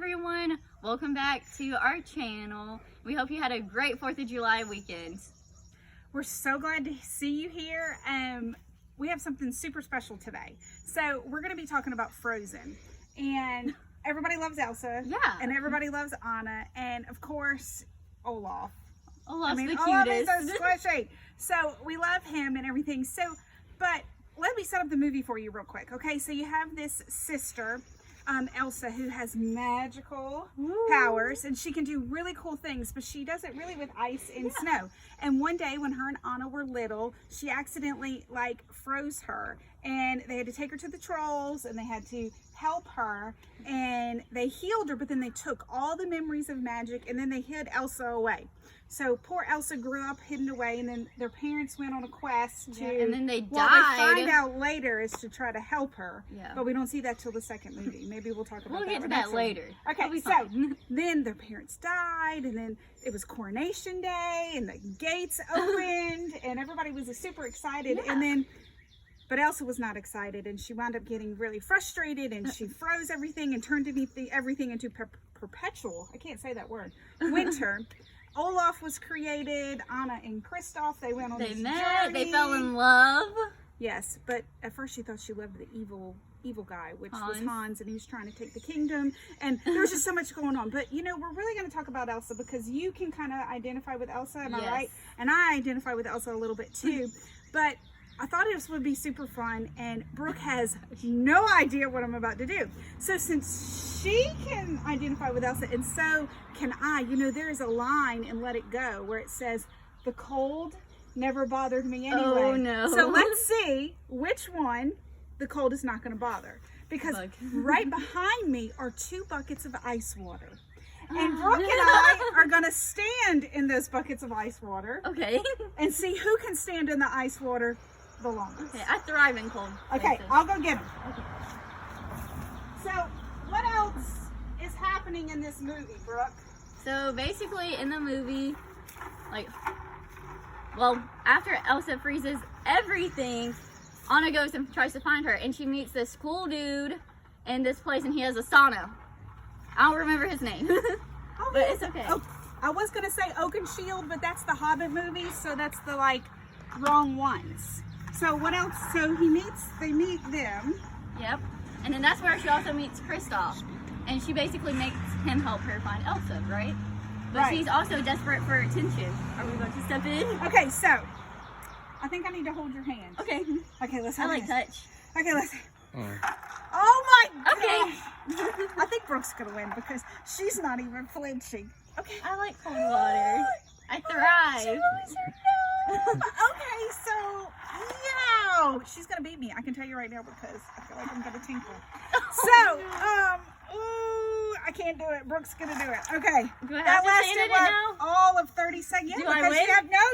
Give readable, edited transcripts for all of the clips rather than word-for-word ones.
everyone, welcome back to our channel. We hope you had a great 4th of July weekend. We're so glad to see you here. We have something super special today. So we're going to be talking about Frozen, and everybody loves Elsa. Yeah. And everybody loves Anna, and of course Olaf. Olaf's the Olaf cutest. is so squishy. So we love him and everything. So, but let me set up the movie for you real quick. Okay, so you have this sister, Elsa, who has magical powers, and she can do really cool things, but she does it really with ice and snow. And one day when her and Anna were little, she accidentally froze her, and they had to take her to the trolls, and they had to help her, and they healed her, but then they took all the memories of magic, and then they hid Elsa away. So poor Elsa grew up hidden away, and then their parents went on a quest to, and then they died. What we find out later is to try to help her. Yeah. But we don't see that till the second movie. Maybe we'll talk about that. We'll get to that later. Okay, so then their parents died, and then it was Coronation Day, and the gates opened, and everybody was super excited. Yeah. And then, but Elsa was not excited, and she wound up getting really frustrated, and she froze everything and turned everything into perpetual, I can't say that word, winter. Olaf was created. Anna and Kristoff, they went on this journey. They fell in love. Yes, but at first she thought she loved the evil guy, which was Hans, and he was trying to take the kingdom, and there was just so much going on. But you know, we're really going to talk about Elsa because you can kind of identify with Elsa, am I right? And I identify with Elsa a little bit too. But I thought this would be super fun, and Brooke has no idea what I'm about to do. So since she can identify with Elsa, and so can I, you know, there is a line in Let It Go where it says, "The cold never bothered me anyway." Oh no. So let's see which one the cold is not going to bother. Because right behind me are 2 buckets of ice water. And Brooke and I are going to stand in those buckets of ice water. Okay. And see who can stand in the ice water the longest. Okay, I thrive in cold Okay, places. I'll go get them. Okay. So, what else is happening in this movie, Brooke? So basically in the movie, after Elsa freezes everything, Anna goes and tries to find her, and she meets this cool dude in this place, and he has a sauna. I don't remember his name, but it's okay. Oh, I was going to say Oak and Shield, but that's the Hobbit movies, so that's the, wrong ones. So what else? So they meet them. Yep. And then that's where she also meets Kristoff, and she basically makes him help her find Elsa, right? But she's also desperate for attention. Are we about to step in? Okay, so I think I need to hold your hand. Okay. Okay, let's I hold like hands. touch. Okay, let's. Oh my gosh! Okay. I think Brooke's gonna win because she's not even flinching. Okay. I like cold water. I thrive. Okay, so yeah, she's gonna beat me. I can tell you right now because I feel like I'm gonna tinkle. So, ooh, I can't do it. Brooke's gonna do it. Okay. Do I have That to lasted stand in it now? all of 30 seconds. Yeah, Do I because win?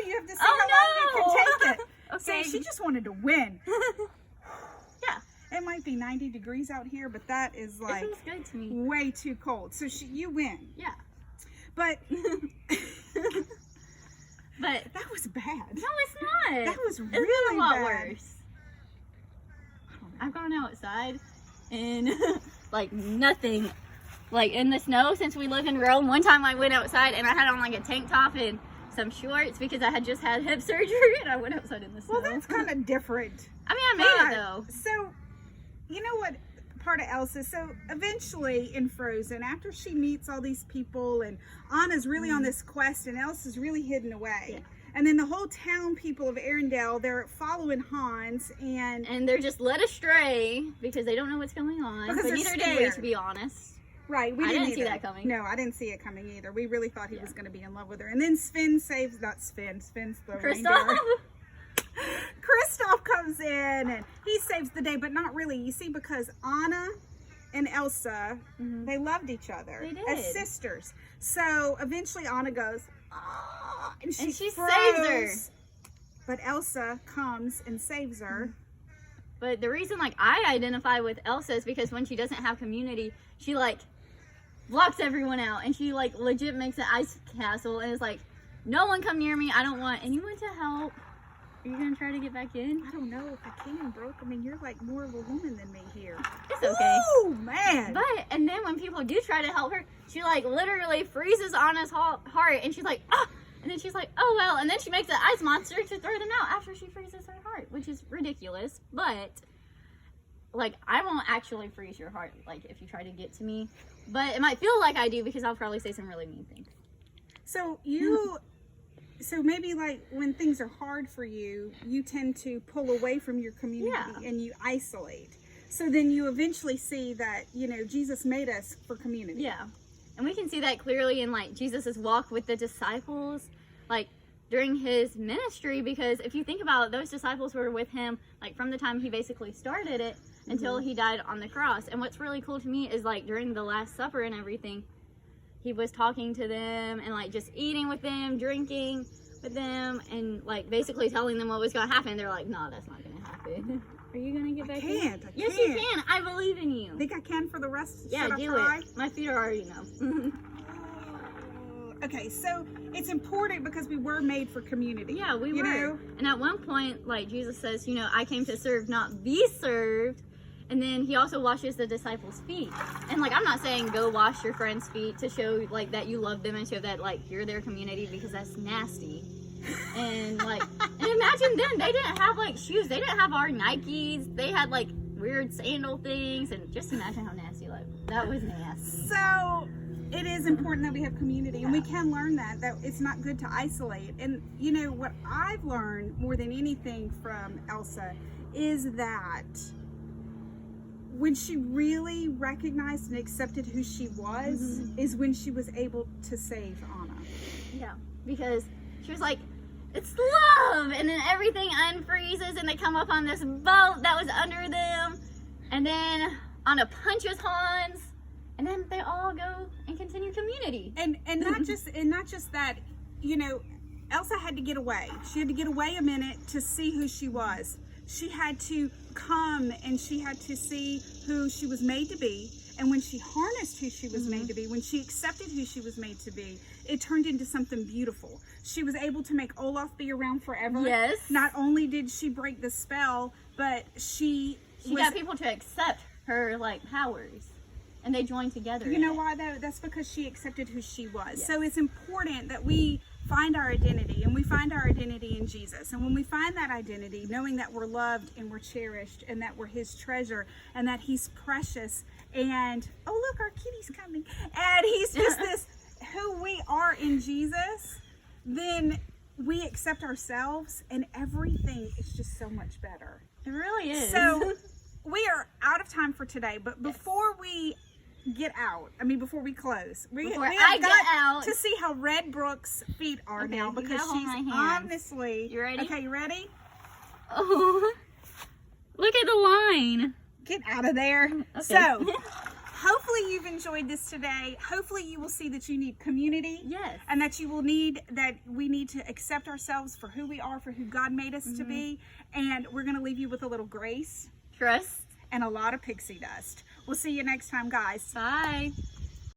you have to see how long you can take it. Okay. See, she just wanted to win. Yeah. It might be 90 degrees out here, but that is It feels good to me. way too cold. So you win. Yeah. But But that was bad. no, it's not. That was It's really a lot bad. worse. I've gone outside and nothing. In the snow since we live in Rome. One time I went outside and I had on a tank top and some shorts because I had just had hip surgery, and I went outside in the snow. Well, that's kind of different. I mean, I made it though. So, you know what part of Elsa? So eventually in Frozen, after she meets all these people and Anna's really on this quest and Elsa's really hidden away. Yeah. And then the whole town people of Arendelle, they're following Hans and they're just led astray because they don't know what's going on. Because but they're neither scared. did we, to be honest. Right, I didn't see either. that coming. No, I didn't see it coming either. We really thought he was going to be in love with her. And then Sven's the Kristoff. reindeer. Kristoff comes in and he saves the day, but not really. You see, because Anna and Elsa, they loved each other They did. as sisters. So eventually Anna goes, "Ah," and she saves froze. her. But Elsa comes and saves her. But the reason I identify with Elsa is because when she doesn't have community, she blocks everyone out, and she legit makes an ice castle and is no one come near me. I don't want anyone to help. Are you gonna try to get back in? I don't know if I can, Brooke. I mean, you're like more of a woman than me here. It's okay. Oh man! But, and then when people do try to help her, she like literally freezes Anna's heart, and she's like, ah! And then she's like, oh well, and then she makes an ice monster to throw them out after she freezes her heart, which is ridiculous. But, like, I won't actually freeze your heart, like, if you try to get to me. But it might feel like I do because I'll probably say some really mean things. So you... So maybe like when things are hard for you, you tend to pull away from your community and you isolate. So then you eventually see that, you know, Jesus made us for community. Yeah. And we can see that clearly in like Jesus's walk with the disciples, like during his ministry, because if you think about it, those disciples were with him like from the time he basically started it until he died on the cross. And what's really cool to me is like during the Last Supper and everything, he was talking to them and like just eating with them, drinking with them, and like basically telling them what was going to happen. They're like, no, that's not going to happen. Are you going to get back in? Yes, you can. I believe in you. Think I can for the rest? Yeah, do it. My feet are already numb. Okay, so it's important because we were made for community. Yeah, we were. Know? And at one point, like Jesus says, you know, I came to serve, not be served. And then he also washes the disciples' feet. And like, I'm not saying go wash your friends' feet to show like that you love them and show that like you're their community, because that's nasty. And like, and imagine then they didn't have like shoes. They didn't have our Nikes. They had like weird sandal things. And just imagine how nasty that was nasty. So it is important that we have community, and we can learn that it's not good to isolate. And you know what I've learned more than anything from Elsa is that when she really recognized and accepted who she was is when she was able to save Anna. Yeah, because she was like, it's love, and then everything unfreezes and they come up on this boat that was under them, and then Anna punches Hans, and then they all go and continue community. And not just that, you know, Elsa had to get away. She had to get away a minute to see who she was. She had to come and she had to see who she was made to be. And when she harnessed who she was made to be, when she accepted who she was made to be, it turned into something beautiful. She was able to make Olaf be around forever. Yes. Not only did she break the spell, but she got people to accept her like powers. And they joined together. You know why though? That's because she accepted who she was. Yes. So it's important that we find our identity, and we find our identity in Jesus. And when we find that identity, knowing that we're loved and we're cherished and that we're his treasure and that he's precious, and oh look, our kitty's coming, and he's just this who we are in Jesus, then we accept ourselves and everything is just so much better. It really is. So we are out of time for today, but before we get out, before we close, we have got to see how red Brooke's feet are now, because she's honestly. You ready? Okay, you ready? Oh, look at the line. Get out of there. Okay. So hopefully you've enjoyed this today. Hopefully you will see that you need community. Yes. And that we need to accept ourselves for who we are, for who God made us to be. And we're going to leave you with a little grace, trust, and a lot of pixie dust. We'll see you next time, guys. Bye.